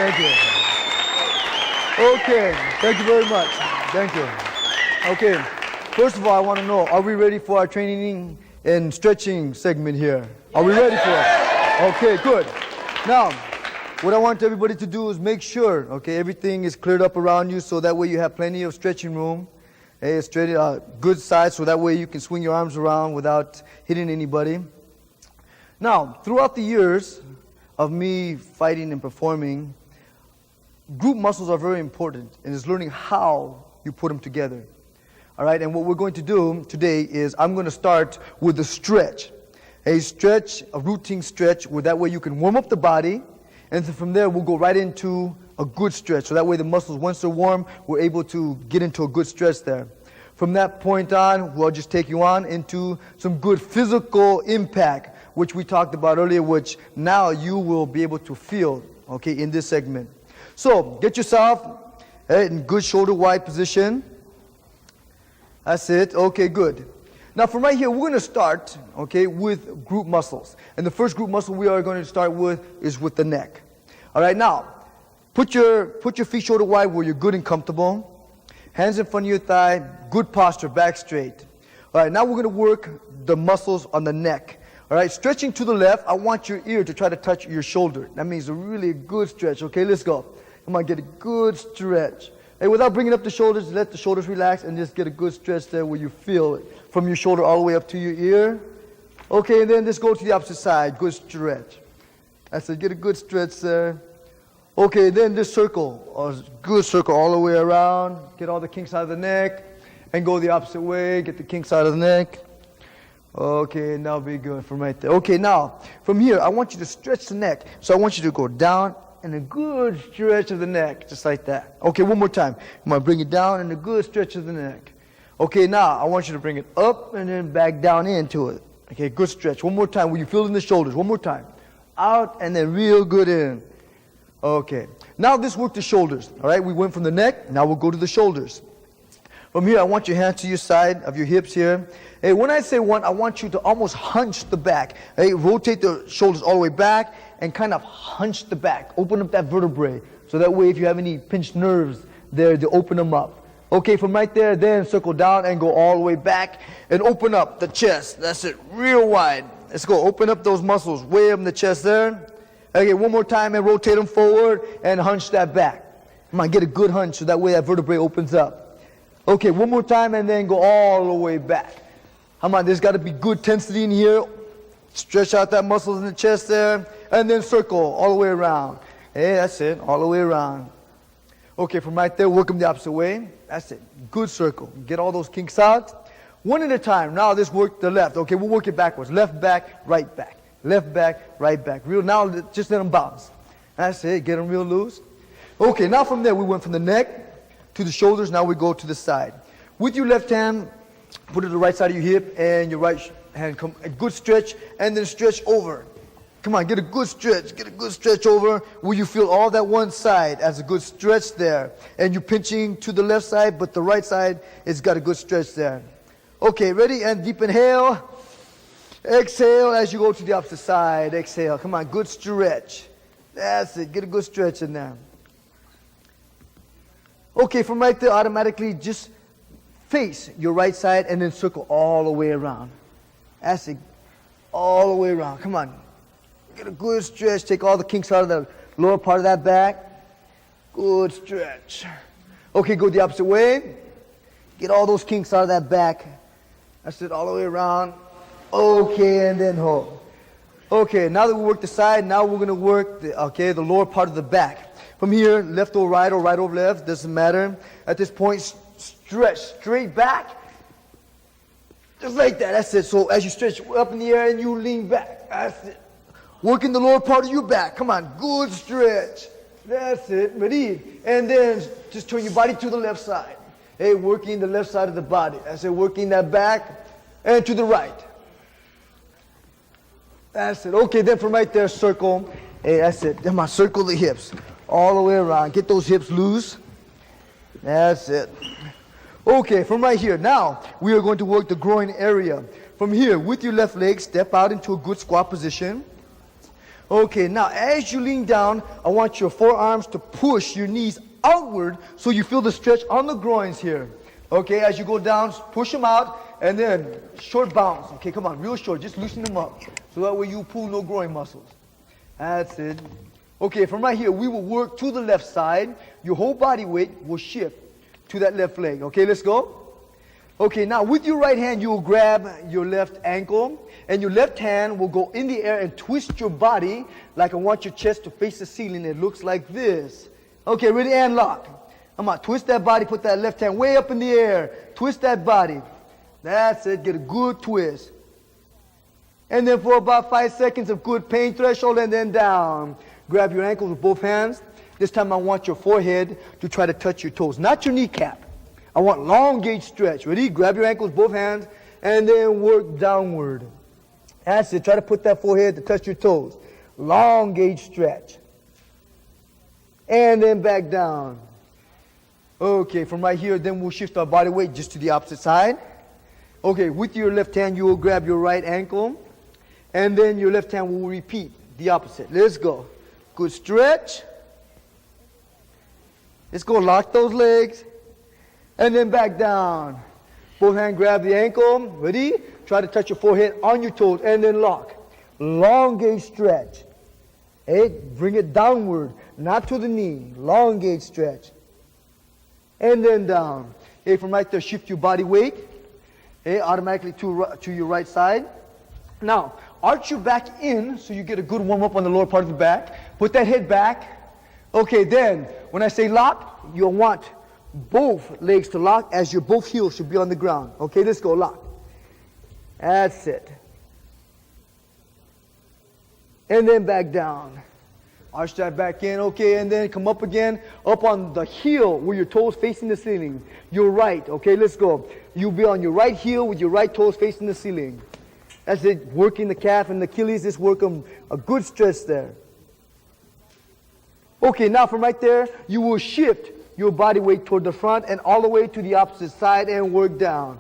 Thank you. Okay, thank you very much. Thank you. Okay, first of all, I want to know, are we ready for our training and stretching segment here? Are we ready for it? Okay, good. Now, what I want everybody to do is make sure, okay, everything is cleared up around you so that way you have plenty of stretching room. Hey, straight, good size so that way you can swing your arms around without hitting anybody. Now, throughout the years of me fighting and performing, group muscles are very important, and it's learning how you put them together. All right, and what we're going to do today is I'm going to start with a stretch. A stretch, a routine stretch, where that way you can warm up the body, and then from there we'll go right into a good stretch. So that way the muscles, once they're warm, we're able to get into a good stretch there. From that point on, we'll just take you on into some good physical impact, which we talked about earlier, which now you will be able to feel, okay, in this segment. So, get yourself in good shoulder wide position. That's it. Okay, good. Now from right here, we're going to start, okay, with group muscles. And the first group muscle we are going to start with is with the neck. All right, now, put your feet shoulder wide where you're good and comfortable. Hands in front of your thigh, good posture, back straight. All right, now we're going to work the muscles on the neck. All right, stretching to the left, I want your ear to try to touch your shoulder. That means a really good stretch. Okay, let's go. Come on, get a good stretch. Hey, without bringing up the shoulders, let the shoulders relax and just get a good stretch there where you feel it. From your shoulder all the way up to your ear. Okay, and then just go to the opposite side. Good stretch. That's it, get a good stretch there. Okay, then just circle. Good circle all the way around. Get all the kinks out of the neck. And go the opposite way. Get the kinks out of the neck. Okay, now be good from right there. Okay, now, from here, I want you to stretch the neck. So I want you to go down and a good stretch of the neck, just like that. Okay, one more time. I'm going to bring it down and a good stretch of the neck. Okay, now, I want you to bring it up and then back down into it. Okay, good stretch. One more time, where you feel it in the shoulders. One more time. Out and then real good in. Okay, now this worked the shoulders. All right, we went from the neck, now we'll go to the shoulders. From here, I want your hands to your side of your hips here. Hey, when I say one, I want you to almost hunch the back. Hey, rotate the shoulders all the way back and kind of hunch the back. Open up that vertebrae. So that way, if you have any pinched nerves there, to open them up. Okay, from right there, then circle down and go all the way back and open up the chest. That's it, real wide. Let's go, open up those muscles way up in the chest there. Okay, one more time and rotate them forward and hunch that back. Come on, get a good hunch so that way that vertebrae opens up. Okay, one more time and then go all the way back. Come on, there's got to be good tensity in here. Stretch out that muscle in the chest there. And then circle all the way around. Hey, that's it, all the way around. Okay, from right there, work them the opposite way. That's it, good circle. Get all those kinks out. One at a time. Now let's work the left. Okay, we'll work it backwards. Left back, right back. Left back, right back. Real, now just let them bounce. That's it, get them real loose. Okay, now from there, we went from the neck to the shoulders. Now we go to the side. With your left hand, put it to the right side of your hip, and your right hand, come a good stretch, and then stretch over. Come on, get a good stretch over where you feel all that one side as a good stretch there. And you're pinching to the left side, but the right side has got a good stretch there. Okay, ready? And deep inhale. Exhale as you go to the opposite side. Exhale. Come on, good stretch. That's it. Get a good stretch in there. Okay, from right there, automatically just face your right side and then circle all the way around. That's it. All the way around. Come on. Get a good stretch. Take all the kinks out of the lower part of that back. Good stretch. Okay, go the opposite way. Get all those kinks out of that back. That's it, all the way around. Okay, and then hold. Okay, now that we work the side, now we're going to work the lower part of the back. From here, left over right or right over left, doesn't matter. At this point, stretch straight back. Just like that, that's it. So as you stretch up in the air and you lean back, that's it. Working the lower part of your back. Come on, good stretch. That's it, ready. And then just turn your body to the left side. Hey, working the left side of the body. That's it, working that back and to the right. That's it. Okay, then from right there, circle. Hey, that's it. Come on, circle the hips all the way around. Get those hips loose. That's it. Okay, from right here, now we are going to work the groin area. From here, with your left leg, step out into a good squat position. Okay, now as you lean down, I want your forearms to push your knees outward so you feel the stretch on the groins here. Okay, as you go down, push them out, and then short bounce. Okay, come on, real short, just loosen them up. So that way you pull no groin muscles. That's it. Okay, from right here, we will work to the left side. Your whole body weight will shift to that left leg. Okay, let's go. Okay, now with your right hand, you will grab your left ankle, and your left hand will go in the air and twist your body like I want your chest to face the ceiling. It looks like this. Okay, ready and lock. Come on, twist that body, put that left hand way up in the air. Twist that body. That's it, get a good twist. And then for about 5 seconds of good pain threshold, and then down. Grab your ankles with both hands. This time I want your forehead to try to touch your toes, not your kneecap. I want long gauge stretch. Ready? Grab your ankles, both hands, and then work downward. That's it. Try to put that forehead to touch your toes. Long gauge stretch. And then back down. Okay, from right here, then we'll shift our body weight just to the opposite side. Okay, with your left hand, you will grab your right ankle, and then your left hand will repeat the opposite. Let's go. Good stretch. Let's go. Lock those legs. And then back down. Both hands grab the ankle. Ready? Try to touch your forehead on your toes and then lock. Long gauge stretch. Hey, bring it downward, not to the knee. Long gauge stretch. And then down. Hey, from right there, shift your body weight. Hey, automatically to your right side. Now, arch your back in so you get a good warm up on the lower part of the back. Put that head back. Okay, then, when I say lock, you'll want both legs to lock as your both heels should be on the ground. Okay, let's go, lock. That's it. And then back down. Arch that back in, okay, and then come up again, up on the heel with your toes facing the ceiling. Your right, okay, let's go. You'll be on your right heel with your right toes facing the ceiling. That's it, working the calf and the Achilles, just work them a good stretch there. Okay, now from right there, you will shift your body weight toward the front and all the way to the opposite side and work down.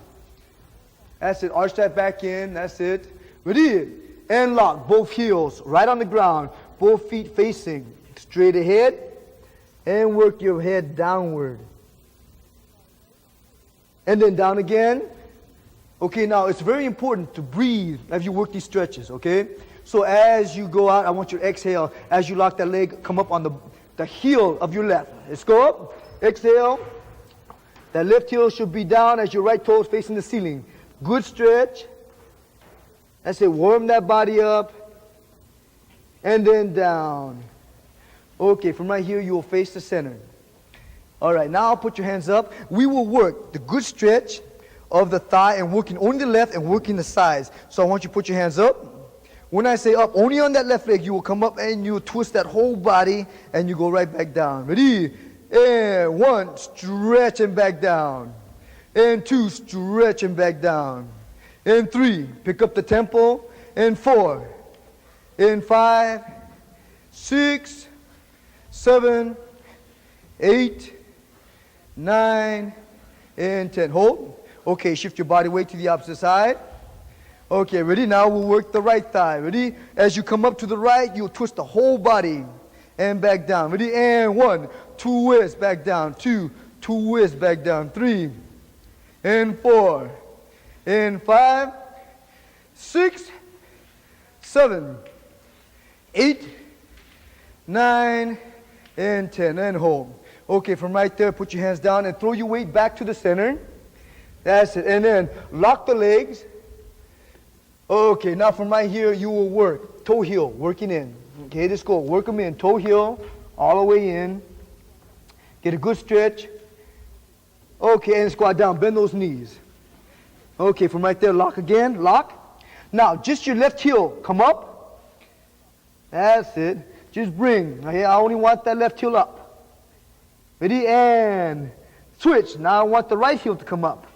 That's it, arch that back in, that's it. Ready? And lock, both heels right on the ground, both feet facing straight ahead, and work your head downward. And then down again. Okay, now it's very important to breathe as you work these stretches, okay? So as you go out, I want you to exhale. As you lock that leg, come up on the heel of your left. Let's go up. Exhale. That left heel should be down as your right toe is facing the ceiling. Good stretch. That's it. Warm that body up. And then down. Okay, from right here, you will face the center. All right, now put your hands up. We will work the good stretch of the thigh and working only the left and working the sides. So I want you to put your hands up. When I say up, only on that left leg, you will come up and you will twist that whole body and you go right back down. Ready? And 1, stretch and back down. And 2, stretch and back down. And 3, pick up the tempo. And 4, and 5, 6, 7, 8, 9, and 10. Hold. Okay, shift your body weight to the opposite side. Okay, ready? Now we'll work the right thigh. Ready? As you come up to the right, you'll twist the whole body and back down. Ready? And 1, twist back down. 2, twist back down. 3, and 4, and 5, 6, 7, 8, 9, and 10. And hold. Okay, from right there, put your hands down and throw your weight back to the center. That's it. And then lock the legs. Okay, now from right here, you will work toe heel, working in. Okay, let's go. Work them in. Toe heel, all the way in. Get a good stretch. Okay, and squat down. Bend those knees. Okay, from right there, lock again. Lock. Now, just your left heel, come up. That's it. Just bring. Okay, I only want that left heel up. Ready? And switch. Now I want the right heel to come up.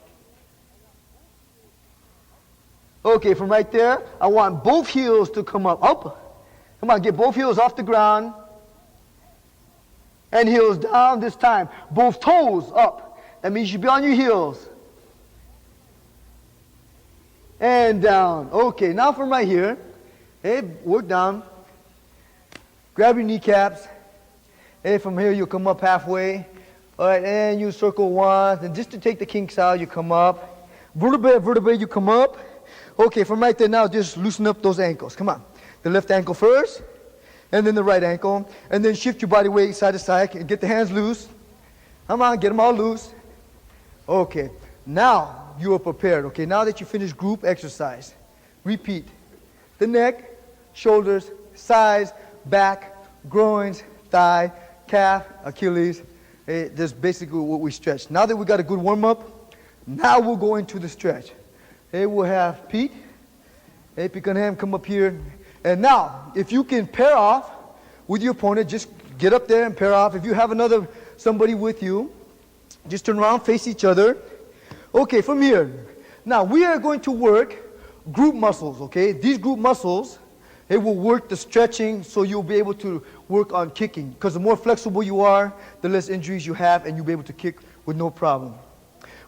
Okay, from right there, I want both heels to come up. Up. Come on, get both heels off the ground. And heels down this time. Both toes up. That means you should be on your heels. And down. Okay, now from right here, hey, work down. grab your kneecaps. And from here, you'll come up halfway. All right, and you circle once. And just to take the kinks out, you come up. Vertebrae, you come up. Okay, from right there now, just loosen up those ankles. Come on. The left ankle first, and then the right ankle. And then shift your body weight side to side. And get the hands loose. Come on, get them all loose. Okay, now you are prepared. Okay, now that you finished group exercise, repeat. The neck, shoulders, sides, back, groins, thigh, calf, Achilles. That's basically what we stretch. Now that we got a good warm-up, now we'll go into the stretch. We'll have Pete. Pick come up here. And now, if you can pair off with your opponent, just get up there and pair off. If you have somebody with you, just turn around, face each other. Okay, from here. Now, we are going to work group muscles, okay? These group muscles, it will work the stretching so you'll be able to work on kicking. Because the more flexible you are, the less injuries you have, and you'll be able to kick with no problem.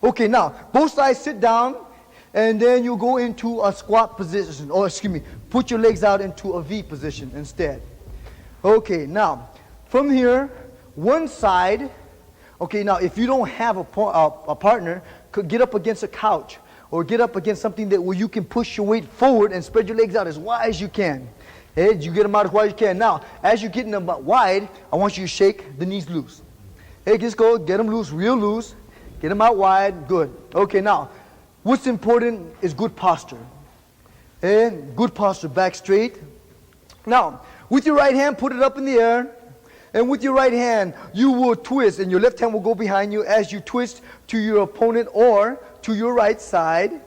Okay, now, both sides sit down, and then you go into a squat position. Or, excuse me, put your legs out into a V position instead. Okay, now, from here, one side, okay, now, if you don't have a partner, could get up against a couch or get up against something where you can push your weight forward and spread your legs out as wide as you can. You get them out as wide as you can. Now, as you're getting them out wide, I want you to shake the knees loose. Just go, get them loose, real loose. Get them out wide, good. Okay, now, what's important is good posture. Good posture, back straight. Now, with your right hand, put it up in the air. And with your right hand, you will twist, and your left hand will go behind you as you twist to your opponent or to your right side.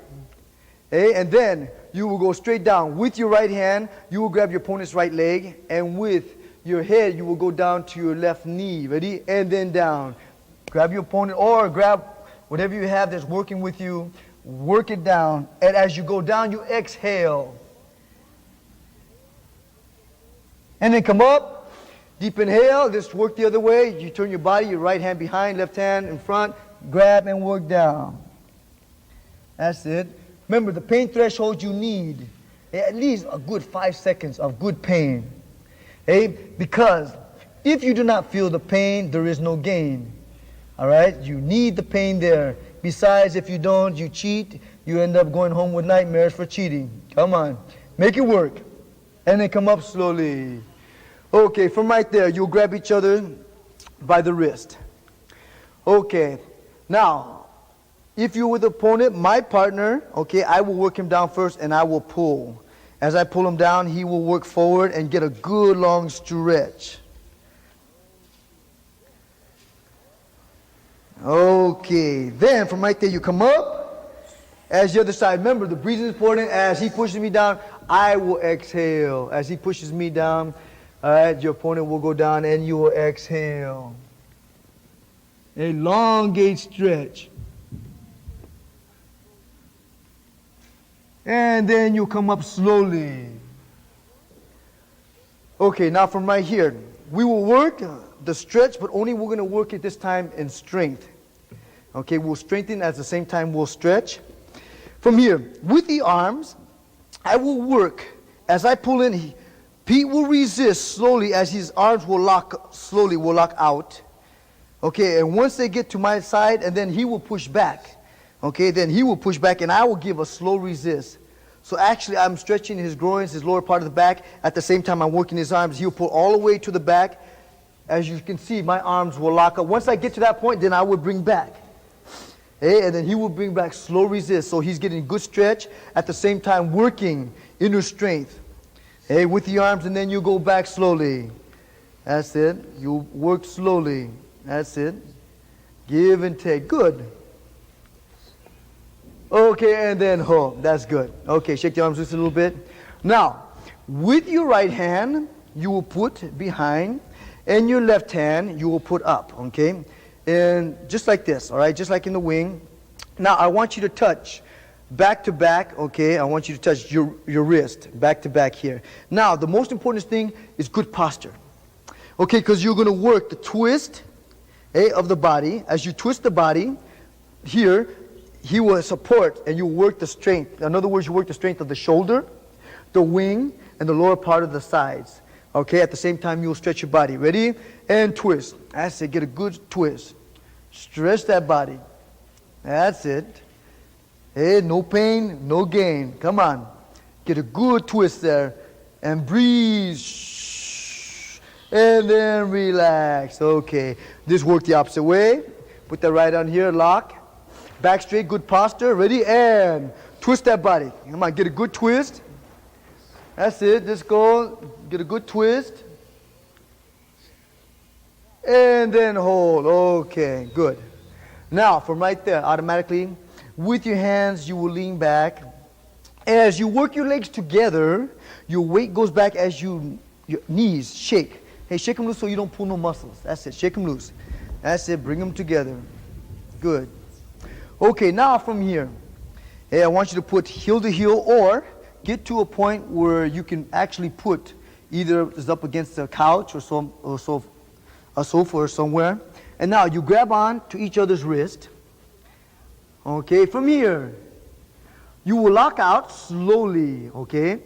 And then you will go straight down. With your right hand, you will grab your opponent's right leg, and with your head, you will go down to your left knee. Ready? And then down. Grab your opponent or grab whatever you have that's working with you. Work it down. And as you go down, you exhale. And then come up. Deep inhale, just work the other way. You turn your body, your right hand behind, left hand in front, grab and work down. That's it. Remember, the pain threshold you need, at least a good 5 seconds of good pain. Because if you do not feel the pain, there is no gain. All right? You need the pain there. Besides, if you don't, you cheat, you end up going home with nightmares for cheating. Come on. Make it work. And then come up slowly. Okay, from right there, you'll grab each other by the wrist. Okay, now, if you're with the opponent, my partner, okay, I will work him down first and I will pull. As I pull him down, he will work forward and get a good long stretch. Okay, then from right there, you come up. As the other side, remember, the breathing is important. As he pushes me down, I will exhale. As he pushes me down, all right, your opponent will go down and you will exhale. Elongate stretch. And then you come up slowly. Okay, now from right here, we will work the stretch, but only we're going to work it this time in strength. Okay, we'll strengthen at the same time we'll stretch. From here, with the arms, I will work. As I pull in, Pete will resist slowly as his arms will lock out. Okay, and once they get to my side, and then he will push back. Okay, then he will push back, and I will give a slow resist. So actually, I'm stretching his groins, his lower part of the back. At the same time, I'm working his arms. He'll pull all the way to the back. As you can see, my arms will lock up. Once I get to that point, then I will bring back. And then he will bring back slow resist. So he's getting good stretch, at the same time working inner strength. With the arms, and then you go back slowly. That's it. You work slowly. That's it. Give and take. Good. Okay, and then hold. That's good. Okay, shake the arms just a little bit. Now, with your right hand, you will put behind, and your left hand, you will put up. Okay? And just like this, all right? Just like in the wing. Now, I want you to touch back to back, okay? I want you to touch your wrist, back to back here. Now, the most important thing is good posture. Okay, because you're going to work the twist of the body. As you twist the body, here, he will support and you work the strength. In other words, you work the strength of the shoulder, the wing, and the lower part of the sides. Okay, at the same time, you'll stretch your body. Ready? And twist. That's it. Get a good twist. Stretch that body. That's it. Hey, no pain, no gain. Come on. Get a good twist there. And breathe. And then relax. Okay. This worked the opposite way. Put that right on here. Lock. Back straight. Good posture. Ready? And twist that body. Come on. Get a good twist. That's it. Just go. Get a good twist. And then hold. Okay. Good. Now, from right there, automatically, with your hands, you will lean back. As you work your legs together, your weight goes back as your knees shake. Hey, shake them loose so you don't pull no muscles. That's it. Shake them loose. That's it. Bring them together. Good. Okay, now from here, hey, I want you to put heel to heel or get to a point where you can actually put either it's up against a couch or a sofa or somewhere. And now you grab on to each other's wrist. Okay, from here, you will lock out slowly, okay?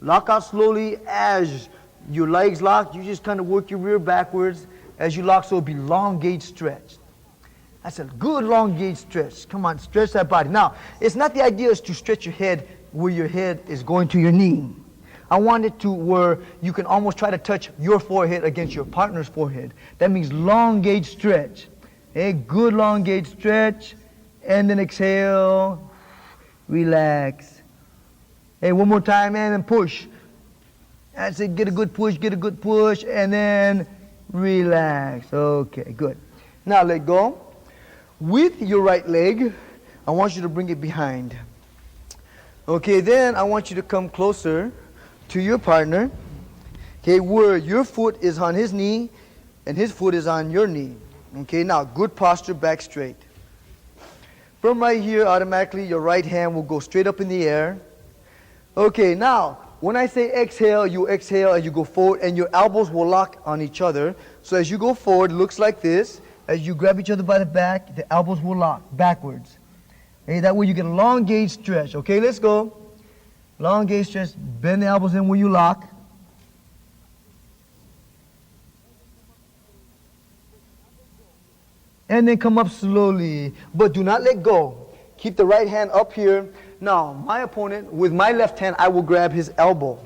Lock out slowly as your legs lock. You just kind of work your rear backwards as you lock, so it'll be long gauge stretch. That's a good long gauge stretch. Come on, stretch that body. Now, it's not the idea is to stretch your head where your head is going to your knee. I want it to where you can almost try to touch your forehead against your partner's forehead. That means long gauge stretch. A good long gauge stretch. And then exhale. Relax. Hey, one more time and then push. That's it. Get a good push, and then relax. Okay, good. Now let go. With your right leg, I want you to bring it behind. Okay, then I want you to come closer to your partner, okay, where your foot is on his knee and his foot is on your knee. Okay, now good posture, back straight. From right here, automatically your right hand will go straight up in the air. Okay, now when I say exhale, you exhale and you go forward and your elbows will lock on each other. So as you go forward, it looks like this. As you grab each other by the back, the elbows will lock backwards. Okay, that way you get a long gauge stretch. Okay, let's go. Long gauge stretch, bend the elbows in where you lock. And then come up slowly, but do not let go. Keep the right hand up here. Now, my opponent, with my left hand, I will grab his elbow.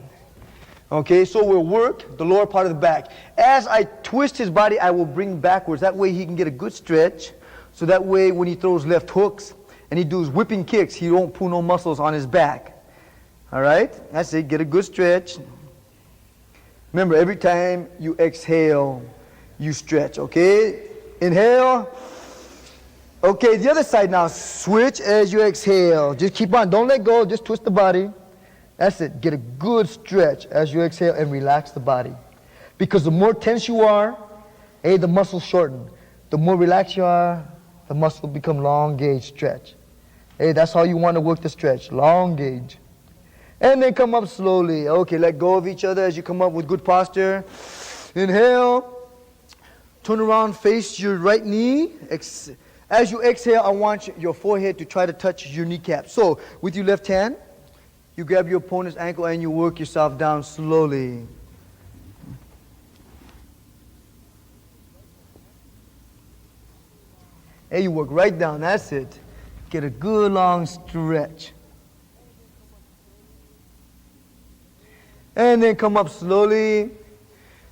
Okay, so we'll work the lower part of the back. As I twist his body, I will bring backwards. That way he can get a good stretch. So that way when he throws left hooks and he does whipping kicks, he won't pull no muscles on his back. All right, that's it. Get a good stretch. Remember, every time you exhale, you stretch, okay? Inhale. Okay, the other side now. Switch as you exhale. Just keep on. Don't let go. Just twist the body. That's it. Get a good stretch as you exhale and relax the body. Because the more tense you are, the muscles shorten. The more relaxed you are, the muscle become long gauge stretch. That's how you want to work the stretch. Long gauge. And then come up slowly. Okay, let go of each other as you come up with good posture. Inhale. Turn around, face your right knee. As you exhale, I want your forehead to try to touch your kneecap. So, with your left hand, you grab your opponent's ankle and you work yourself down slowly. And you work right down. That's it. Get a good long stretch. And then come up slowly.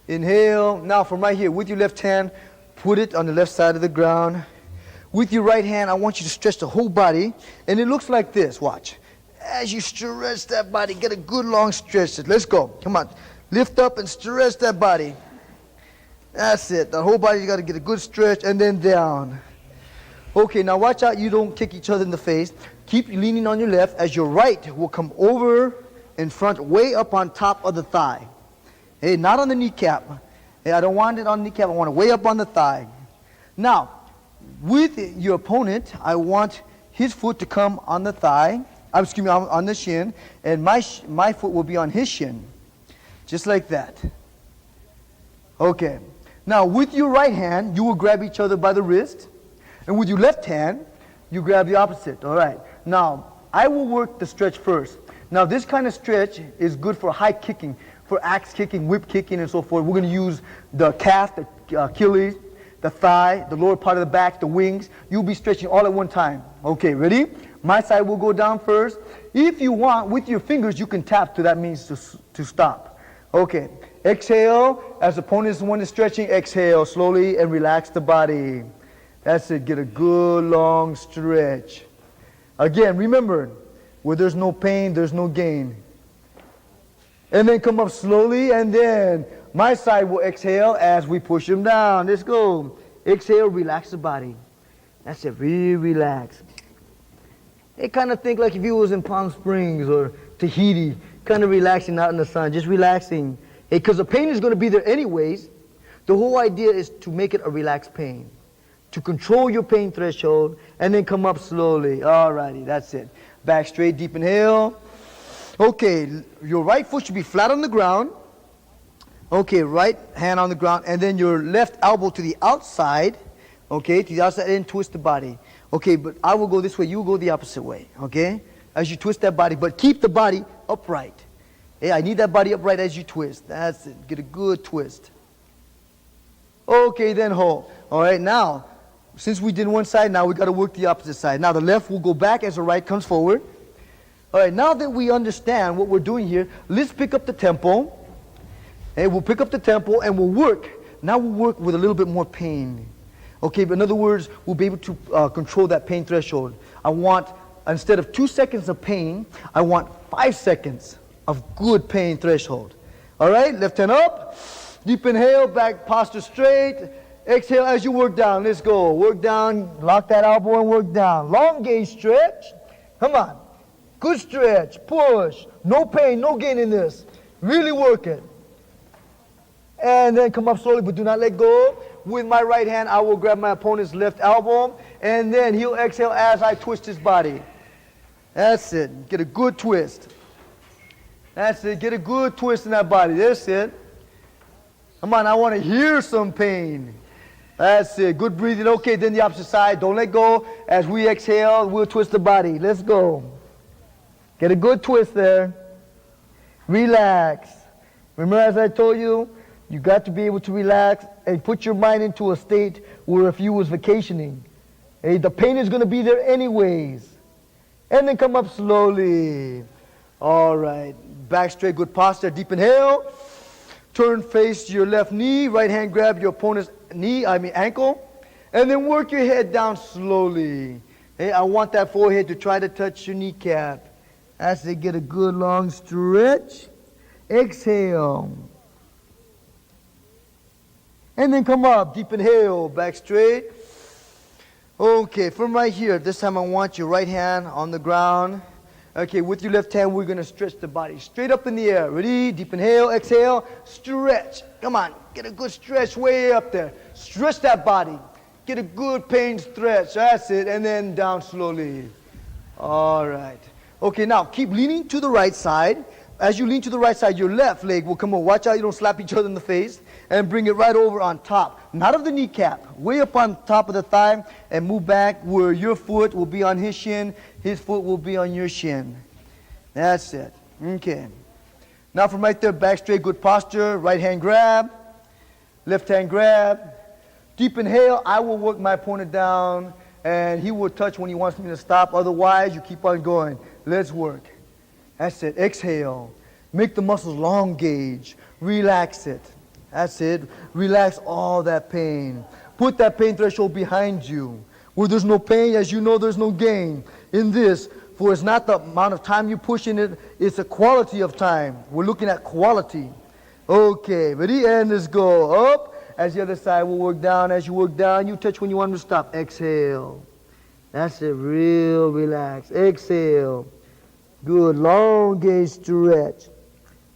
Inhale. Now from right here, with your left hand, put it on the left side of the ground. With your right hand, I want you to stretch the whole body. And it looks like this. Watch. As you stretch that body, get a good long stretch. Let's go. Come on. Lift up and stretch that body. That's it. The whole body, you got to get a good stretch and then down. Okay, now watch out you don't kick each other in the face. Keep leaning on your left as your right will come over in front, way up on top of the thigh. Hey, not on the kneecap. Hey, I don't want it on the kneecap. I want it way up on the thigh. Now, with your opponent, I want his foot to come on the thigh. Excuse me, on the shin, and my foot will be on his shin, just like that. Okay. Now, with your right hand, you will grab each other by the wrist, and with your left hand, you grab the opposite. All right. Now, I will work the stretch first. Now, this kind of stretch is good for high kicking. for axe kicking, whip kicking, and so forth. We're going to use the calf, the Achilles, the thigh, the lower part of the back, the wings. You'll be stretching all at one time. Okay, ready? My side will go down first. If you want, with your fingers, you can tap to that means to stop. Okay, exhale. As opponent's one is stretching, exhale slowly and relax the body. That's it. Get a good long stretch. Again, remember, where there's no pain, there's no gain. And then come up slowly, and then my side will exhale as we push them down. Let's go. Exhale, relax the body. That's it. Really relax. Hey, kind of think like if you was in Palm Springs or Tahiti, kind of relaxing out in the sun, just relaxing. Hey, because the pain is going to be there anyways. The whole idea is to make it a relaxed pain, to control your pain threshold, and then come up slowly. Alrighty, that's it. Back straight, deep inhale. Okay, your right foot should be flat on the ground. Okay, right hand on the ground, and then your left elbow to the outside. Okay, to the outside, and twist the body. Okay, but I will go this way, you go the opposite way. Okay, as you twist that body, but keep the body upright. Hey, I need that body upright as you twist. That's it. Get a good twist. Okay, then hold. All right, now, since we did one side, now we got to work the opposite side. Now the left will go back as the right comes forward. All right, now that we understand what we're doing here, let's pick up the tempo. Hey, we'll pick up the tempo and we'll work. Now we'll work with a little bit more pain. Okay, but in other words, we'll be able to control that pain threshold. I want, instead of 2 seconds of pain, I want 5 seconds of good pain threshold. All right, left hand up. Deep inhale, back posture straight. Exhale as you work down. Let's go. Work down, lock that elbow and work down. Long gaze stretch. Come on. Good stretch. Push. No pain, no gain in this. Really work it. And then come up slowly, but do not let go. With my right hand, I will grab my opponent's left elbow, and then he'll exhale as I twist his body. That's it. Get a good twist. That's it. Get a good twist in that body. That's it. Come on, I want to hear some pain. That's it. Good breathing. Okay, then the opposite side. Don't let go. As we exhale, we'll twist the body. Let's go. Get a good twist there. Relax. Remember, as I told you, you got to be able to relax and put your mind into a state where if you was vacationing, hey, the pain is going to be there anyways. And then come up slowly. All right. Back straight, good posture. Deep inhale. Turn face to your left knee. Right hand grab your opponent's ankle. And then work your head down slowly. Hey, I want that forehead to try to touch your kneecap. As they get a good long stretch. Exhale. And then come up, deep inhale, back straight. Okay, from right here, this time I want your right hand on the ground. Okay, with your left hand, we're going to stretch the body straight up in the air. Ready? Deep inhale, exhale, stretch. Come on, get a good stretch way up there. Stretch that body. Get a good pain stretch. That's it. And then down slowly. All right. Okay, now keep leaning to the right side. As you lean to the right side, your left leg will come over. Watch out you don't slap each other in the face. And bring it right over on top. Not of the kneecap. Way up on top of the thigh. And move back where your foot will be on his shin. His foot will be on your shin. That's it. Okay. Now from right there, back straight, good posture. Right hand grab. Left hand grab. Deep inhale. I will work my opponent down. And he will touch when he wants me to stop. Otherwise, you keep on going. Let's work. That's it. Exhale. Make the muscles long gauge. Relax it. That's it. Relax all that pain. Put that pain threshold behind you. Where there's no pain, as you know, there's no gain. In this, for it's not the amount of time you push in it, it's the quality of time. We're looking at quality. Okay, ready? And let's go. Up. As the other side will work down. As you work down, you touch when you want to stop. Exhale. That's it. Real relax. Exhale. Good. Long gauge stretch.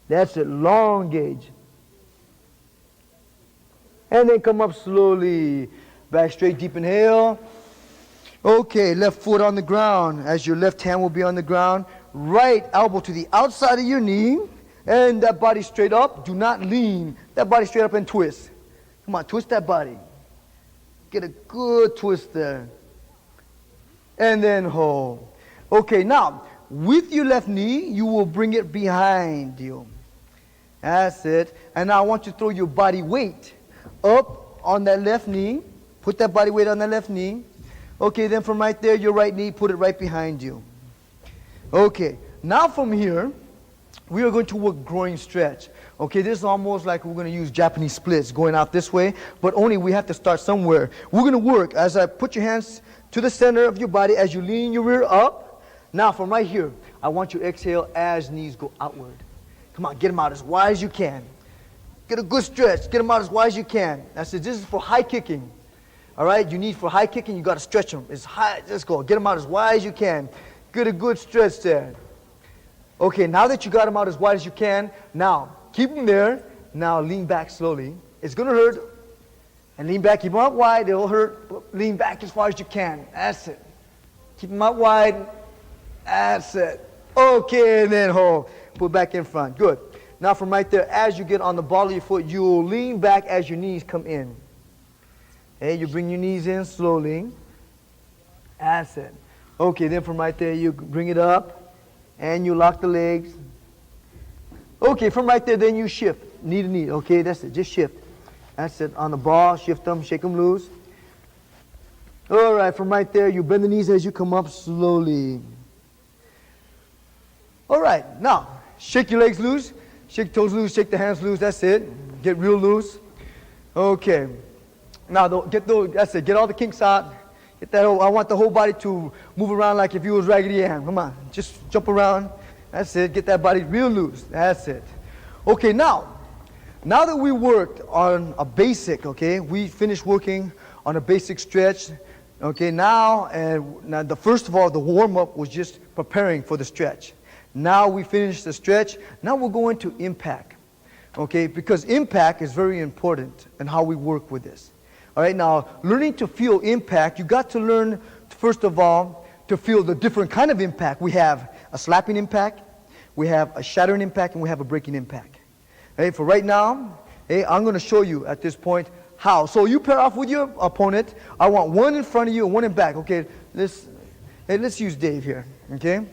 That's it. Long gauge. And then come up slowly. Back straight, deep inhale. Okay, left foot on the ground. As your left hand will be on the ground. Right elbow to the outside of your knee. And that body straight up. Do not lean. That body straight up and twist. Come on, twist that body. Get a good twist there. And then hold. Okay, now, with your left knee, you will bring it behind you. That's it. And now I want you to throw your body weight up on that left knee. Put that body weight on that left knee. Okay, then from right there, your right knee, put it right behind you. Okay, now from here, we are going to work groin stretch. Okay, this is almost like we're going to use Japanese splits, going out this way, but only we have to start somewhere. We're going to work as I put your hands to the center of your body as you lean your rear up. Now from right here, I want you to exhale as knees go outward. Come on, get them out as wide as you can. Get a good stretch. Get them out as wide as you can. That's it. This is for high kicking. All right, you need for high kicking, you got to stretch them. It's high. Just go. Get them out as wide as you can. Get a good stretch there. Okay, now that you got them out as wide as you can, now keep them there. Now lean back slowly. It's going to hurt. And lean back. Keep them out wide. It'll hurt. But lean back as far as you can. That's it. Keep them out wide. That's it. Okay, and then hold. Put back in front. Good. Now from right there, as you get on the ball of your foot, you'll lean back as your knees come in. Okay, you bring your knees in slowly. That's it. Okay, then from right there, you bring it up, and you lock the legs. Okay, from right there, then you shift, knee to knee. Okay, that's it, just shift. That's it, on the ball, shift them, shake them loose. All right, from right there, you bend the knees as you come up slowly. All right, now, shake your legs loose, shake toes loose, shake the hands loose, that's it. Get real loose. Okay. Now, that's it. Get all the kinks out. Get that I want the whole body to move around like if you was Raggedy Ann. Come on. Just jump around. That's it. Get that body real loose. That's it. Okay, now that we worked on a basic, okay, we finished working on a basic stretch. Okay, now first of all, the warm-up was just preparing for the stretch. Now we finished the stretch. Now we're going to impact. Okay, because impact is very important in how we work with this. All right, now, learning to feel impact, you got to learn, first of all, to feel the different kind of impact. We have a slapping impact, we have a shattering impact, and we have a breaking impact. Okay, for right now, I'm going to show you at this point how. So you pair off with your opponent. I want one in front of you and one in back. Okay, let's use Dave here. Okay?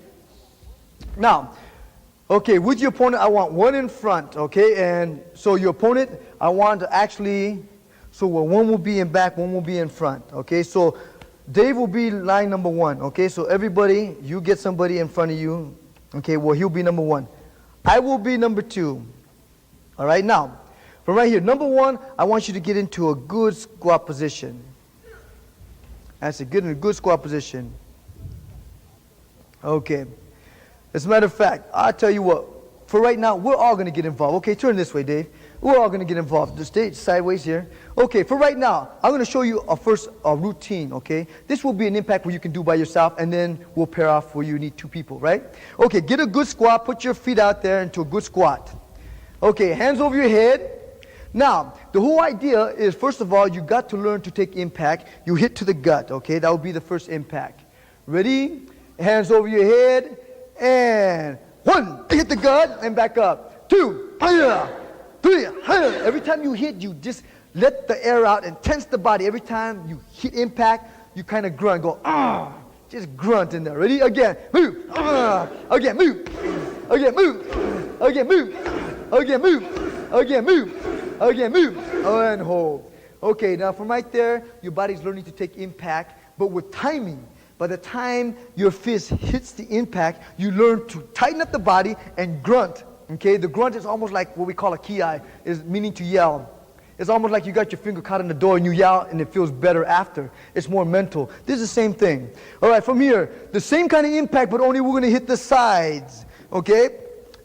Now, okay, with your opponent, I want one in front. Okay, and so your opponent, I want to actually... So one will be in back, one will be in front. Okay, so Dave will be line number 1. Okay, so everybody, you get somebody in front of you. Okay, well, he'll be number 1. I will be number 2. All right, now, from right here, number 1, I want you to get into a good squat position. That's it, get in a good squat position. Okay, as a matter of fact, I'll tell you what, for right now, we're all going to get involved. Okay, turn this way, Dave. We're all going to get involved. Just stay sideways here. Okay, for right now, I'm going to show you a routine, okay? This will be an impact where you can do by yourself, and then we'll pair off where you need 2 people, right? Okay, get a good squat. Put your feet out there into a good squat. Okay, hands over your head. Now, the whole idea is, first of all, you got to learn to take impact. You hit to the gut, okay? That will be the first impact. Ready? Hands over your head, and 1, hit the gut, and back up. 2, 3, every time you hit, you just let the air out and tense the body. Every time you hit impact, you kind of grunt, go, just grunt in there. Ready? Again, move, again, move, again, move, again, move, again, move, again, move, again, move, and hold. Okay, now from right there, your body's learning to take impact, but with timing. By the time your fist hits the impact, you learn to tighten up the body and grunt. Okay, the grunt is almost like what we call a ki, is meaning to yell. It's almost like you got your finger caught in the door and you yell and it feels better after. It's more mental. This is the same thing. All right, from here, the same kind of impact, but only we're going to hit the sides. Okay?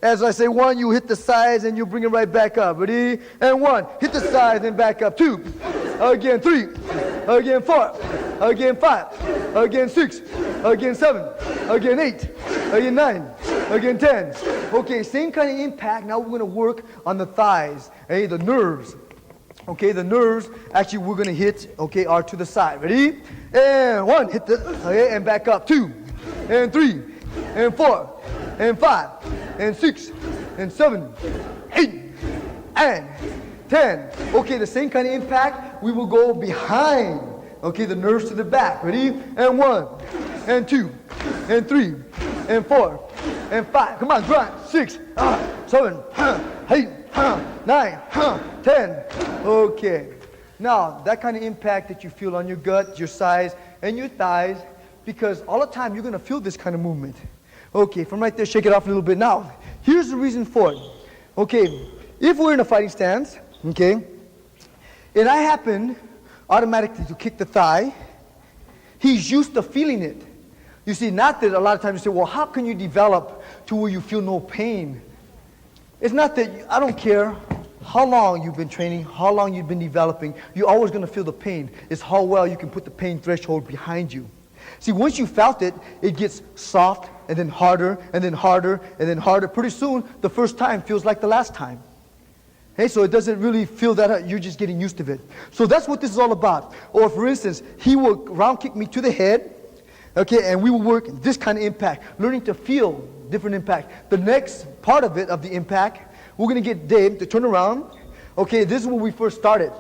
As I say 1, you hit the sides and you bring it right back up. Ready? And 1, hit the sides and back up. 2, again 3, again 4, again 5, again 6, again 7, again 8, again 9, again 10. Okay, same kind of impact. Now we're going to work on the thighs, okay, the nerves. Okay, the nerves, actually we're going to hit, okay, are to the side. Ready? And 1, hit the, okay, and back up. 2, and 3, and 4, and 5, and 6, and 7, 8, and 10. Okay, the same kind of impact, we will go behind, okay, the nerves to the back. Ready? And 1, and 2, and 3, and 4, and 5. Come on, grunt. 6, 7, 8, 9, 10. Okay. Now, that kind of impact that you feel on your gut, your sides, and your thighs, because all the time you're going to feel this kind of movement. Okay, from right there, shake it off a little bit. Now, here's the reason for it. Okay, if we're in a fighting stance, okay, and I happen automatically to kick the thigh, he's used to feeling it. You see, not that a lot of times you say, well, how can you develop to where you feel no pain? It's not that, I don't care how long you've been training, how long you've been developing, you're always going to feel the pain. It's how well you can put the pain threshold behind you. See, once you felt it, it gets soft, and then harder, and then harder, and then harder. Pretty soon, the first time feels like the last time. Hey, so it doesn't really feel that, you're just getting used to it. So that's what this is all about. Or for instance, he will round kick me to the head, okay, and we will work this kind of impact, learning to feel different impact. The next part of it, of the impact, we're going to get Dave to turn around. Okay, this is where we first started.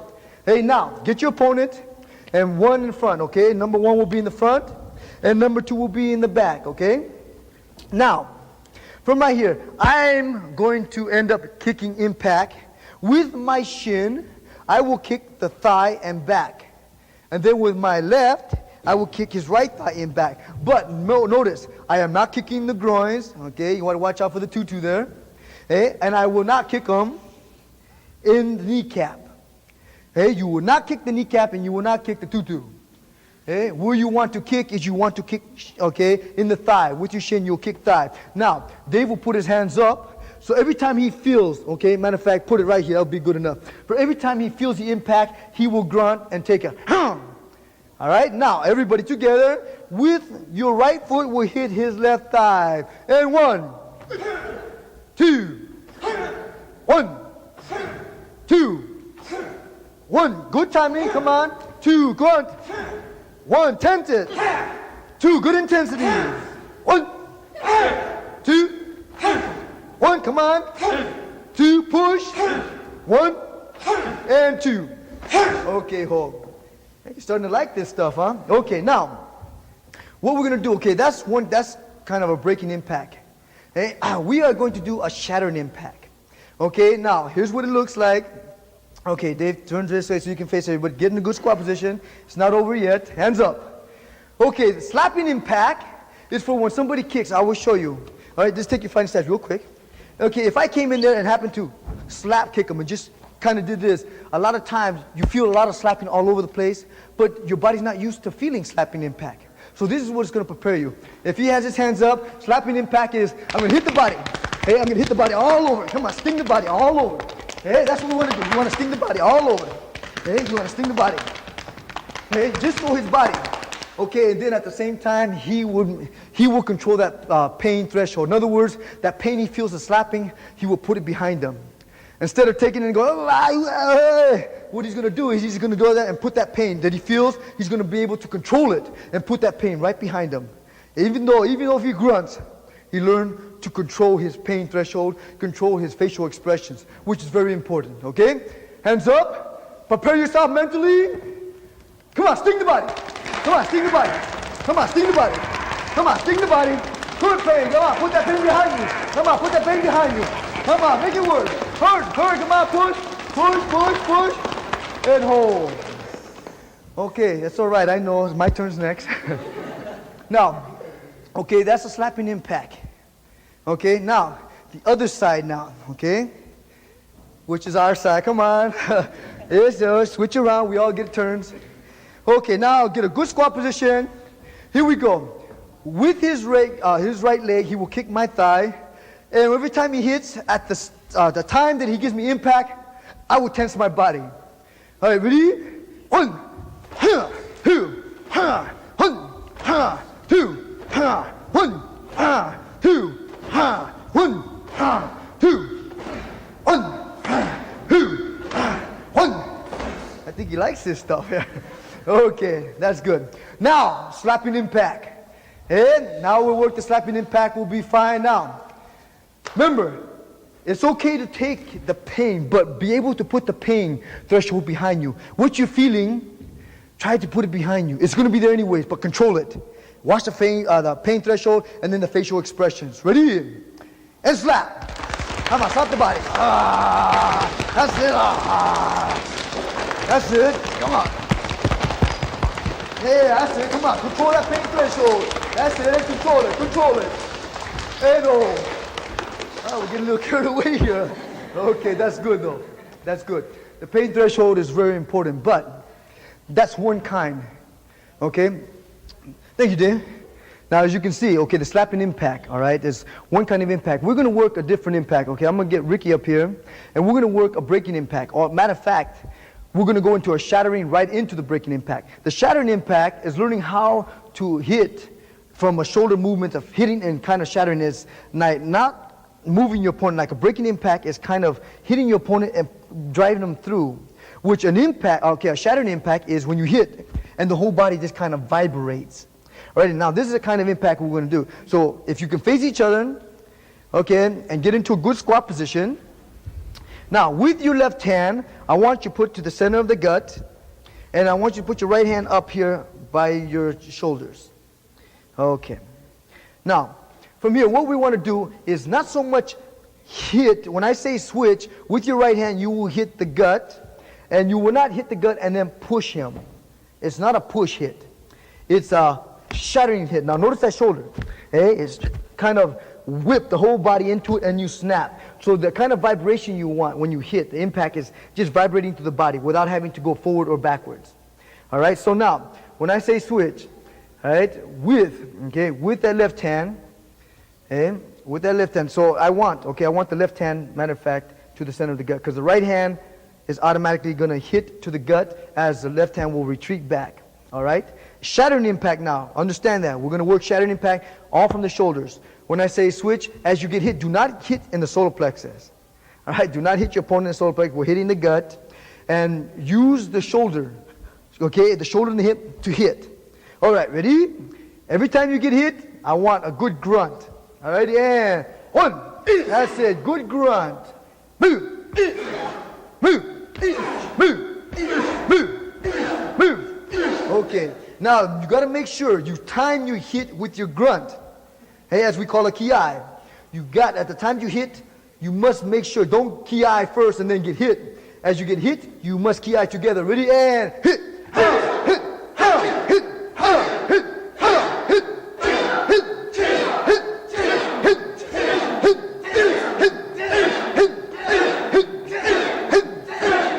Hey, now, get your opponent, and one in front, okay? Number one will be in the front, and number two will be in the back, okay? Now, from right here, I'm going to end up kicking impact. With my shin, I will kick the thigh and back. And then with my left, I will kick his right thigh and back. But notice, I am not kicking the groins, okay? You want to watch out for the tutu there. Okay? And I will not kick them in the kneecap. Okay? You will not kick the kneecap, and you will not kick the tutu. Okay? Where you want to kick is you want to kick, okay, in the thigh. With your shin, you'll kick thigh. Now, Dave will put his hands up. So every time he feels, okay, matter of fact, put it right here, that'll be good enough. For every time he feels the impact, he will grunt and take a, all right, now everybody together, with your right foot will hit his left thigh. And 1, 2, 1, 2, 1. Good timing, come on. 2, grunt. 1, tented. 2, good intensity. 1, 2, 1, come on. 2, push. 1, and 2. Okay, hold. You're starting to like this stuff, huh? Okay, now, what we're going to do, okay, that's kind of a breaking impact. Okay? We are going to do a shattering impact. Okay, now, here's what it looks like. Okay, Dave, turn this way so you can face everybody. Get in a good squat position. It's not over yet. Hands up. Okay, the slapping impact is for when somebody kicks. I will show you. All right, just take your fighting stance real quick. Okay, if I came in there and happened to slap kick him and just kind of did this, a lot of times you feel a lot of slapping all over the place, but your body's not used to feeling slapping impact. So this is what's going to prepare you. If he has his hands up, slapping impact is, I'm going to hit the body. Hey, I'm going to hit the body all over. Come on, sting the body all over. Hey, that's what we want to do. You want to sting the body all over. Hey, you want to sting the body. Hey, just for his body. Okay, and then at the same time, he will control that pain threshold. In other words, that pain he feels the slapping, he will put it behind him. Instead of taking it and going, what he's going to do is he's going to do that and put that pain that he feels, he's going to be able to control it and put that pain right behind him. Even though if he grunts, he learned to control his pain threshold, control his facial expressions, which is very important, okay? Hands up, prepare yourself mentally. Come on, sting the body. Come on, sting the body. Come on, sting the body. Come on, sting the body. Good pain. Come on, put that pain behind you. Come on, put that pain behind you. Come on, make it work. Hurt, come on, push, and hold. Okay, that's all right. I know. It's my turn's next. Now, okay, that's a slapping impact. Okay, now, the other side now, okay, which is our side. Come on. Yes, switch around. We all get turns. Okay, now get a good squat position. Here we go. With his right leg, he will kick my thigh. And every time he hits, at the time that he gives me impact, I will tense my body. All right, ready? 1, 2, 1, 2, 1, 2, 1, 2, 1. I think he likes this stuff here. Okay, that's good. Now, slapping impact. And now we'll work the slapping impact. We'll be fine now. Remember, it's okay to take the pain, but be able to put the pain threshold behind you. What you're feeling, try to put it behind you. It's going to be there anyways, but control it. Watch the pain threshold and then the facial expressions. Ready? And slap. Come on, stop the body. That's it. That's it. Come on. Yeah, that's it. Come on. Control that pain threshold. That's it. Control it. Control it. Hey, no. Oh, we're getting a little carried away here. Okay, that's good though. That's good. The pain threshold is very important, but that's one kind. Okay? Thank you, Dave. Now, as you can see, okay, the slapping impact, all right, is one kind of impact. We're going to work a different impact, okay? I'm going to get Ricky up here, and we're going to work a breaking impact. Or, matter of fact, we're going to go into a shattering right into the breaking impact. The shattering impact is learning how to hit from a shoulder movement of hitting and kind of shattering is not moving your opponent. Like a breaking impact is kind of hitting your opponent and driving them through. Which an impact, okay, a shattering impact is when you hit and the whole body just kind of vibrates. All right, now this is the kind of impact we're going to do. So if you can face each other, okay, and get into a good squat position. Now with your left hand, I want you to put to the center of the gut, and I want you to put your right hand up here by your shoulders. Okay. Now, from here, what we want to do is not so much hit. When I say switch, with your right hand, you will hit the gut, and you will not hit the gut and then push him. It's not a push hit. It's a shattering hit. Now notice that shoulder. Okay? It's kind of whip the whole body into it and you snap. So the kind of vibration you want when you hit, the impact is just vibrating to the body without having to go forward or backwards. All right, so now when I say switch, all right, with that left hand, okay, with that left hand. So I want the left hand, matter of fact, to the center of the gut, because the right hand is automatically going to hit to the gut as the left hand will retreat back. All right? Shattering impact now. Understand that. We're going to work shattering impact all from the shoulders. When I say switch, as you get hit, do not hit in the solar plexus. All right? Do not hit your opponent in the solar plexus. We're hitting the gut. And use the shoulder, okay, the shoulder and the hip to hit. All right, ready? Every time you get hit, I want a good grunt. All right, and one. That's it. Good grunt. Move. Move. Move. Move. Move. Okay. Now, you got to make sure you time your hit with your grunt. Hey, as we call a ki-ai. At the time you hit, you must make sure, don't ki-ai first and then get hit. As you get hit, you must ki-ai together. Ready? And hit. Hit. Hit. Hit. Hit.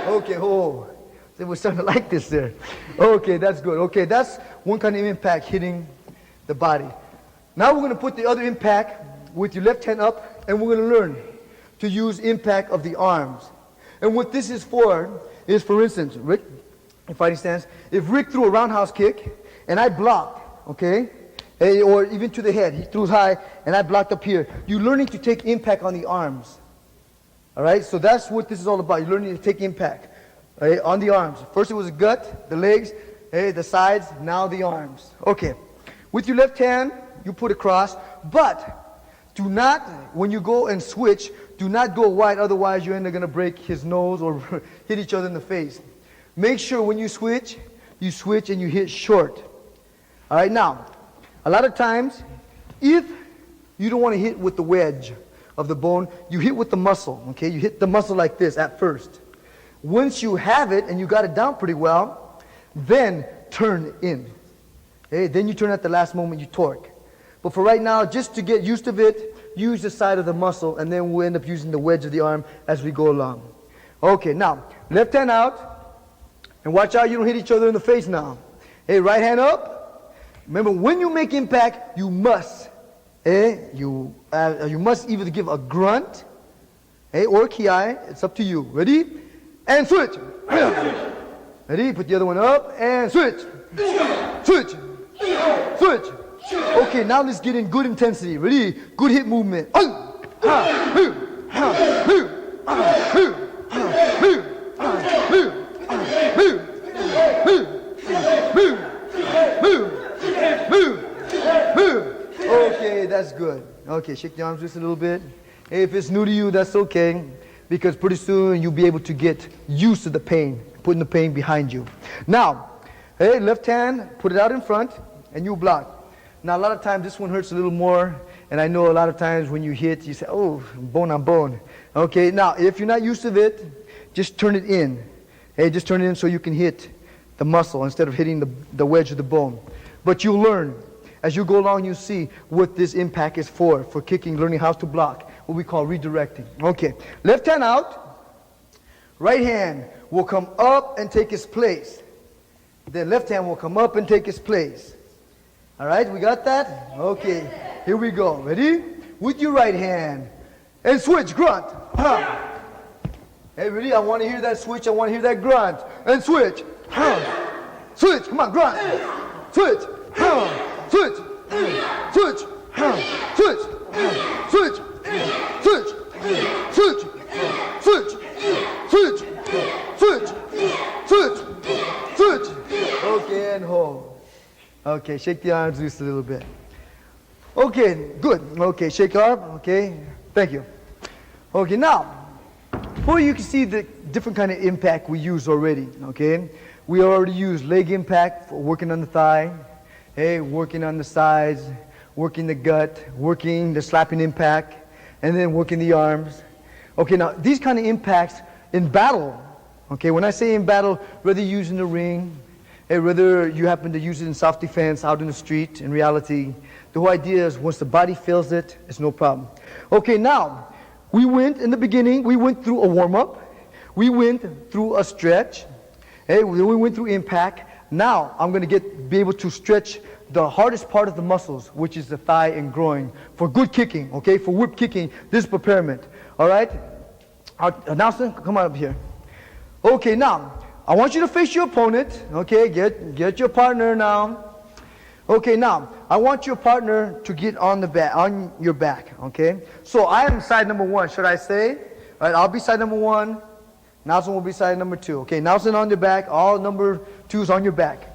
Okay, they were starting to like this there. Okay, that's good. Okay, that's one kind of impact hitting the body. Now we're going to put the other impact with your left hand up, and we're going to learn to use impact of the arms. And what this is, for instance, Rick, in fighting stance, if Rick threw a roundhouse kick, and I blocked, okay, or even to the head, he threw high, and I blocked up here, you're learning to take impact on the arms. All right, so that's what this is all about. You're learning to take impact, right, on the arms. First it was the gut, the legs, the sides, now the arms. Okay, with your left hand, you put across, but do not, when you go and switch, do not go wide, otherwise you're either going to break his nose or hit each other in the face. Make sure when you switch and you hit short. All right, now, a lot of times, if you don't want to hit with the wedge of the bone, you hit with the muscle, okay? You hit the muscle like this at first. Once you have it and you got it down pretty well, then turn in. Okay? Then you turn at the last moment, you torque. But for right now, just to get used to it, use the side of the muscle, and then we'll end up using the wedge of the arm as we go along. Okay, now, left hand out, and watch out you don't hit each other in the face now. Hey, right hand up. Remember, when you make impact, you must either give a grunt, or ki-ai. It's up to you. Ready? And switch. Ready? Put the other one up and switch. Switch. Switch. Okay, now let's get in good intensity. Ready? Good hit movement. Okay, that's good. Okay, shake the arms just a little bit. Hey, if it's new to you, that's okay, because pretty soon you'll be able to get used to the pain, putting the pain behind you. Now, hey, left hand, put it out in front, and you block. Now, a lot of times this one hurts a little more, And I know a lot of times when you hit, you say, oh, bone on bone. Okay, now, if you're not used to it, just turn it in. Hey, just turn it in so you can hit the muscle instead of hitting the wedge of the bone. But you'll learn. As you go along, you'll see what this impact is for kicking, learning how to block, what we call redirecting. Okay, left hand out, right hand will come up and take its place. Then left hand will come up and take its place. All right, we got that? Okay, here we go. Ready? With your right hand. And switch, grunt. Huh. Hey, ready? I want to hear that switch. I want to hear that grunt. And switch. Huh. Switch, come on, grunt. Switch. Huh. Switch, switch, switch, switch, switch, switch, switch, switch, switch, switch, switch. Okay, and hold. Okay, shake the arms loose a little bit. Okay, good. Okay, shake up. Okay, thank you. Okay, now, here you can see the different kind of impact we use already. Okay, we already use leg impact for working on the thigh. Hey, working on the sides, working the gut, working the slapping impact, and then working the arms. Okay, now these kind of impacts in battle, okay, when I say in battle, whether you use in the ring, hey, whether you happen to use it in self-defense out in the street, in reality, the whole idea is once the body feels it, it's no problem. Okay, now, in the beginning, we went through a warm-up, we went through a stretch, hey, we went through impact. Now, I'm going to be able to stretch the hardest part of the muscles, which is the thigh and groin, for good kicking, okay? For whip kicking, this is preparement, all right? Nelson, come on up here. Okay, now, I want you to face your opponent, okay? Get your partner now. Okay, now, I want your partner to get on your back, okay? So I am side number one, should I say? All right, I'll be side number one. Nelson will be side number two. Okay, Nelson on your back, all number two's on your back.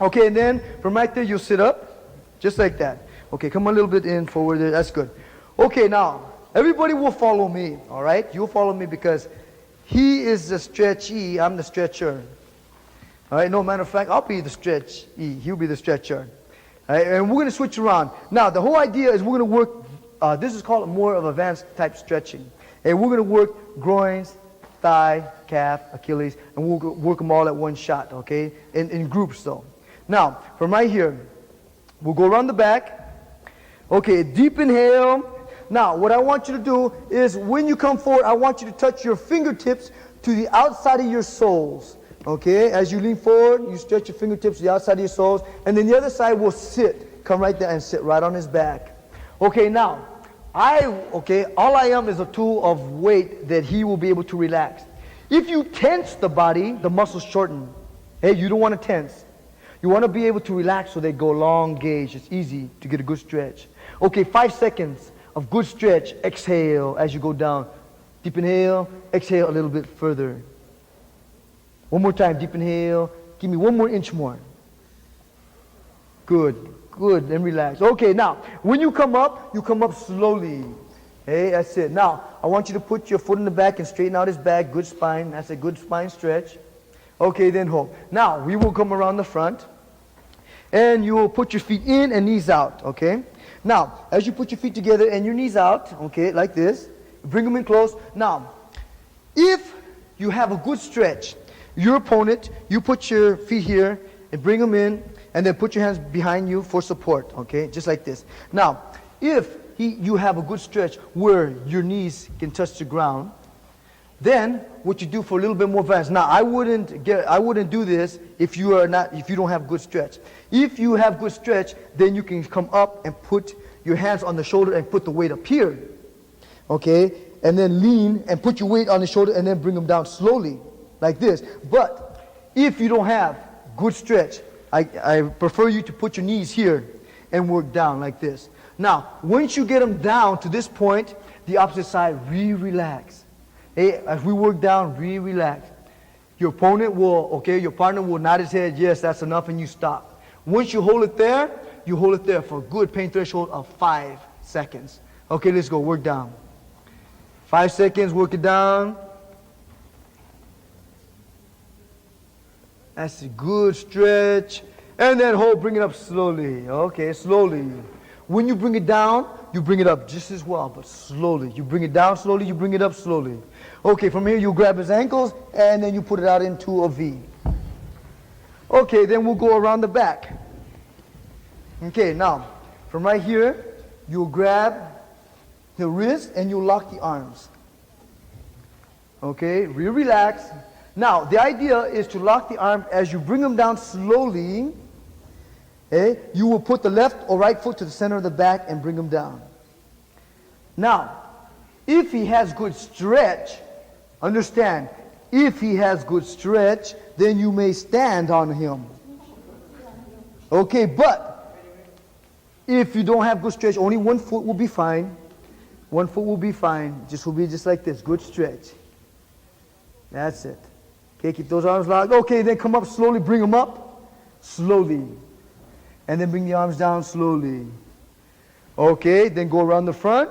Okay, and then from right there, you'll sit up, just like that. Okay, come a little bit in, forward there, that's good. Okay, now, everybody will follow me, all right? You'll follow me because he is the stretchee, I'm the stretcher. All right, no matter of fact, I'll be the stretchee, he'll be the stretcher. All right, and we're going to switch around. Now, the whole idea is we're going to work, this is called more of advanced type stretching. And we're going to work groins, thigh, calf, Achilles, and we'll work them all at one shot, okay? In groups, though. Now, from right here, we'll go around the back. Okay, deep inhale. Now, what I want you to do is when you come forward, I want you to touch your fingertips to the outside of your soles. Okay, as you lean forward, you stretch your fingertips to the outside of your soles, and then the other side will sit. Come right there and sit right on his back. Okay, now, all I am is a tool of weight that he will be able to relax. If you tense the body, the muscles shorten. Hey, you don't want to tense. You want to be able to relax so they go long gauge. It's easy to get a good stretch. Okay, 5 seconds of good stretch. Exhale as you go down. Deep inhale, exhale a little bit further. One more time, deep inhale. Give me 1 more inch more. Good, good, and relax. Okay, now, when you come up slowly. Hey, that's it. Now, I want you to put your foot in the back and straighten out his back. Good spine. That's a good spine stretch. Okay, then hold. Now, we will come around the front. And you will put your feet in and knees out, okay? Now, as you put your feet together and your knees out, okay, like this, bring them in close. Now, if you have a good stretch, your opponent, you put your feet here and bring them in, and then put your hands behind you for support, okay? Just like this. Now, if you have a good stretch where your knees can touch the ground, then what you do for a little bit more advanced. Now, I wouldn't do this if you don't have good stretch. If you have good stretch, then you can come up and put your hands on the shoulder and put the weight up here, okay? And then lean and put your weight on the shoulder and then bring them down slowly, like this. But if you don't have good stretch, I prefer you to put your knees here and work down like this. Now, once you get them down to this point, the opposite side, relax. Hey, as we work down, relax. Your opponent your partner will nod his head, yes, that's enough, and you stop. Once you hold it there for a good pain threshold of 5 seconds. Okay, let's go, work down. 5 seconds, work it down. That's a good stretch. And then hold, bring it up slowly. Okay, slowly. When you bring it down, you bring it up just as well, but slowly. You bring it down slowly, you bring it up slowly. Okay, from here you grab his ankles, and then you put it out into a V. Okay, then we'll go around the back. Okay, now, from right here, you'll grab the wrist, and you'll lock the arms. Okay, real relax. Now, the idea is to lock the arm as you bring them down slowly. Okay, you will put the left or right foot to the center of the back and bring them down. Now, if he has good stretch, understand, if he has good stretch, then you may stand on him. Okay, but if you don't have good stretch, only one foot will be fine. One foot will be fine. Just will be just like this, good stretch. That's it. Okay, keep those arms locked. Okay, then come up slowly, bring them up slowly. And then bring the arms down slowly. Okay, then go around the front.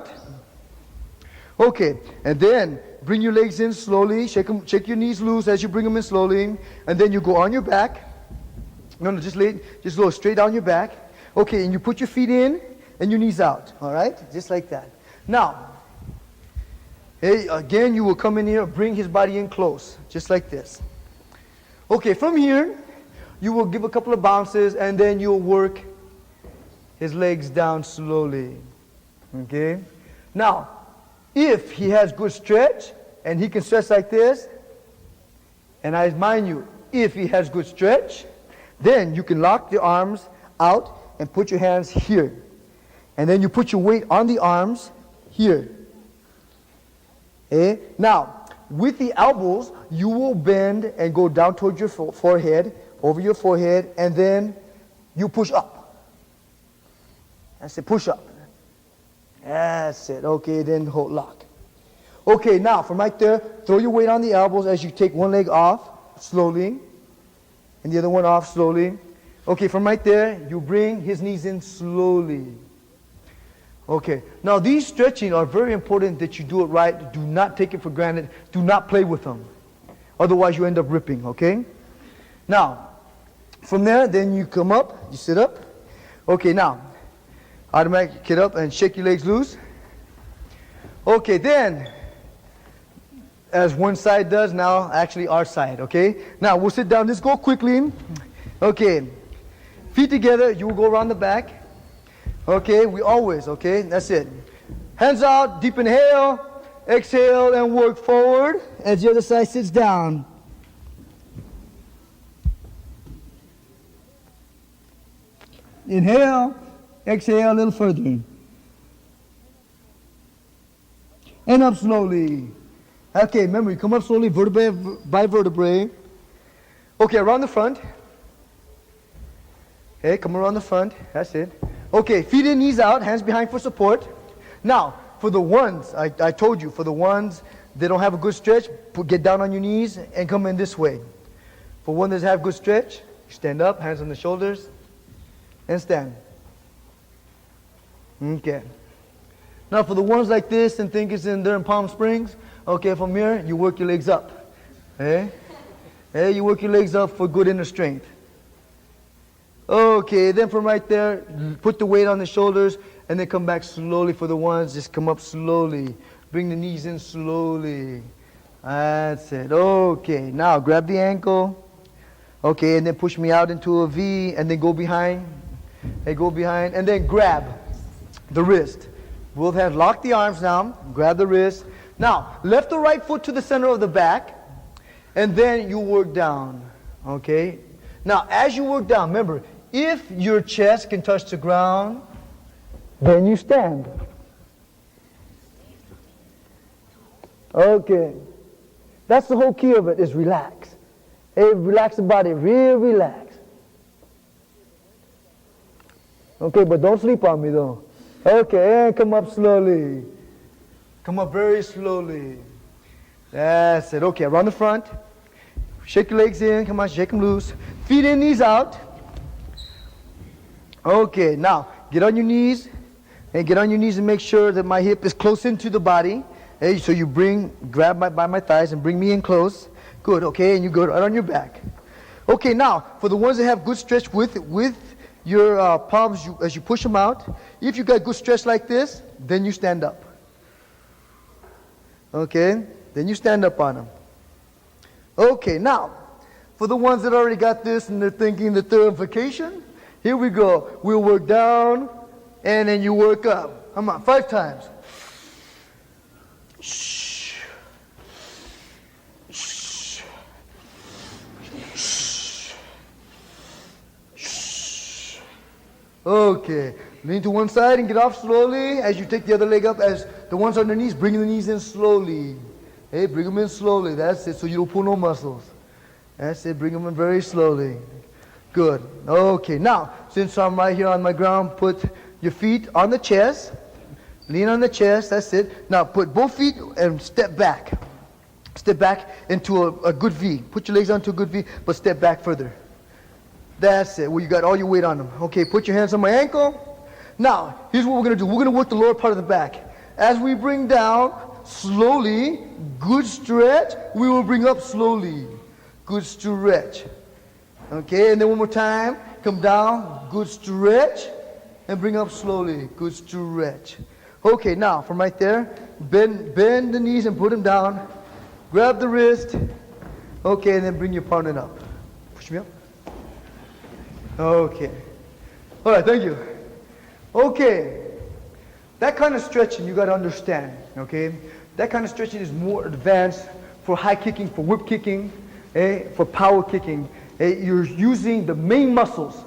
Okay, and then bring your legs in slowly. Shake your knees loose as you bring them in slowly. And then you go on your back. No, just go straight down your back. Okay, and you put your feet in and your knees out. All right, just like that. Now, hey, again, you will come in here, bring his body in close, just like this. Okay, from here, you will give a couple of bounces, and then you'll work his legs down slowly. Okay? Now, if he has good stretch, and he can stretch like this, and I mind you, if he has good stretch, then you can lock the arms out and put your hands here. And then you put your weight on the arms here. Okay? Now, with the elbows, you will bend and go down towards your forehead, over your forehead, and then you push up. That's it, push up. That's it. Okay, then hold lock. Okay, now from right there, throw your weight on the elbows as you take one leg off slowly, and the other one off slowly. Okay, from right there, you bring his knees in slowly. Okay, now these stretching are very important that you do it right. Do not take it for granted. Do not play with them. Otherwise, you end up ripping, okay? Now, from there, then you come up, you sit up. Okay, now, automatically get up and shake your legs loose. Okay, then, as one side does, now actually our side, okay? Now, we'll sit down. Let's go quickly. Okay, feet together. You will go around the back. Okay, we always, okay, that's it. Hands out, deep inhale, exhale, and work forward as the other side sits down. Inhale, exhale a little further. And up slowly. Okay, remember, you come up slowly, vertebrae by vertebrae. Okay, around the front. Okay, come around the front, that's it. Okay, feet in, knees out, hands behind for support. Now, for the ones, I told you, for the ones that don't have a good stretch, get down on your knees and come in this way. For one that have good stretch, stand up, hands on the shoulders, and stand. Okay. Now, for the ones like this and think it's they're in Palm Springs, okay, from here, you work your legs up. Hey, you work your legs up for good inner strength. Okay, then from right there, put the weight on the shoulders, and then come back slowly for the ones. Just come up slowly. Bring the knees in slowly. That's it. Okay, now grab the ankle. Okay, and then push me out into a V, and then go behind. Hey, go behind, and then grab the wrist. Both hands, lock the arms now. Grab the wrist. Now, left or right foot to the center of the back, and then you work down. Okay? Now, as you work down, remember, if your chest can touch the ground, then you stand. Okay. That's the whole key of it, is relax. Hey, relax the body, real relax. Okay, but don't sleep on me though. Okay, and come up slowly. Come up very slowly. That's it. Okay, around the front. Shake your legs in. Come on, shake them loose. Feet in, knees out. Okay, now get on your knees. And get on your knees and make sure that my hip is close into the body. Hey, so you grab by my thighs and bring me in close. Good, okay, and you go right on your back. Okay, now, for the ones that have good stretch with your palms, as you push them out, if you got good stretch like this, then you stand up. Okay, then you stand up on them. Okay, now, for the ones that already got this and they're thinking the third vacation, here we go. We'll work down, and then you work up. Come on, 5 times. Shh. Shh. Shh. Shh. Okay, lean to one side and get off slowly as you take the other leg up. As the ones on the knees, bring the knees in slowly. Hey, bring them in slowly. That's it, so you don't pull no muscles. That's it, bring them in very slowly. Good. Okay, now, since I'm right here on my ground, put your feet on the chest. Lean on the chest, that's it. Now, put both feet and step back. Step back into a good V. Put your legs onto a good V, but step back further. That's it. Well, you got all your weight on them. Okay, put your hands on my ankle. Now, here's what we're going to do. We're going to work the lower part of the back. As we bring down, slowly, good stretch, we will bring up slowly. Good stretch. Okay, and then one more time. Come down, good stretch, and bring up slowly. Good stretch. Okay, now, from right there, bend the knees and put them down. Grab the wrist. Okay, and then bring your opponent up. Push me up. Okay. All right, thank you. Okay. That kind of stretching you got to understand, okay? That kind of stretching is more advanced for high kicking, for whip kicking, for power kicking. You're using the main muscles,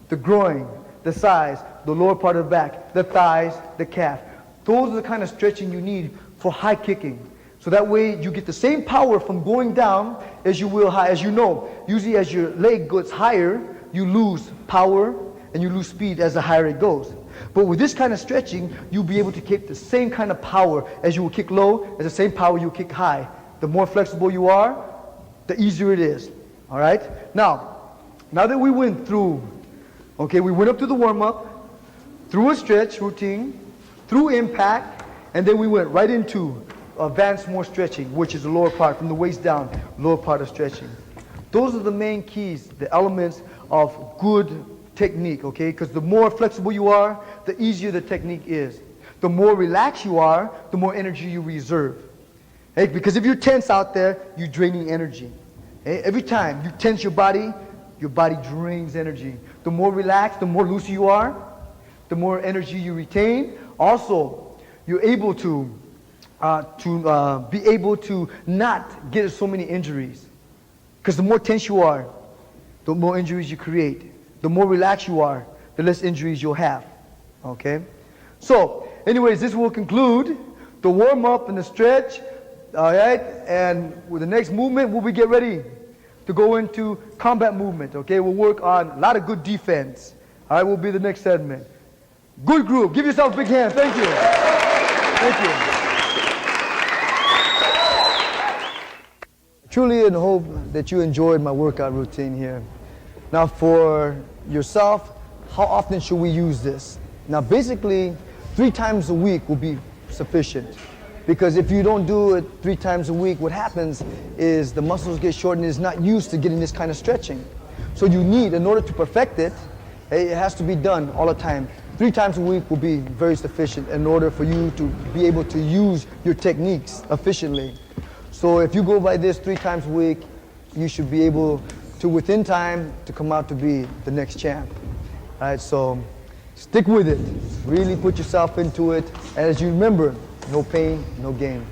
the groin, the thighs, the lower part of the back, the thighs, the calf. Those are the kind of stretching you need for high kicking. So that way you get the same power from going down as you will high. As you know, usually as your leg goes higher, you lose power and you lose speed as the higher it goes. But with this kind of stretching, you'll be able to keep the same kind of power as you will kick low, as the same power you kick high. The more flexible you are, the easier it is. All right? Now that we went through, okay, we went up to the warm-up, through a stretch routine, through impact, and then we went right into advanced more stretching, which is the lower part, from the waist down, lower part of stretching. Those are the main keys, the elements of good technique, okay? Because the more flexible you are, the easier the technique is. The more relaxed you are, the more energy you reserve. Hey, because if you're tense out there, you're draining energy. Hey, every time you tense your body drains energy. The more relaxed, the more loose you are, the more energy you retain. Also, you're able to be able to not get so many injuries. Because the more tense you are, the more injuries you create. The more relaxed you are, the less injuries you'll have. Okay? So, anyways, this will conclude the warm-up and the stretch. All right? And with the next movement, we'll get ready to go into combat movement. Okay? We'll work on a lot of good defense. All right? Will be the next segment. Good group. Give yourself a big hand. Thank you. Thank you. Truly hope that you enjoyed my workout routine here. Now for yourself, how often should we use this? Now basically, 3 times a week will be sufficient. Because if you don't do it 3 times a week, what happens is the muscles get shortened and it's not used to getting this kind of stretching. So you need, in order to perfect it, it has to be done all the time. 3 times a week will be very sufficient in order for you to be able to use your techniques efficiently. So if you go by this 3 times a week, you should be able to, within time, to come out to be the next champ. All right, so stick with it. Really put yourself into it. And as you remember, no pain, no gain.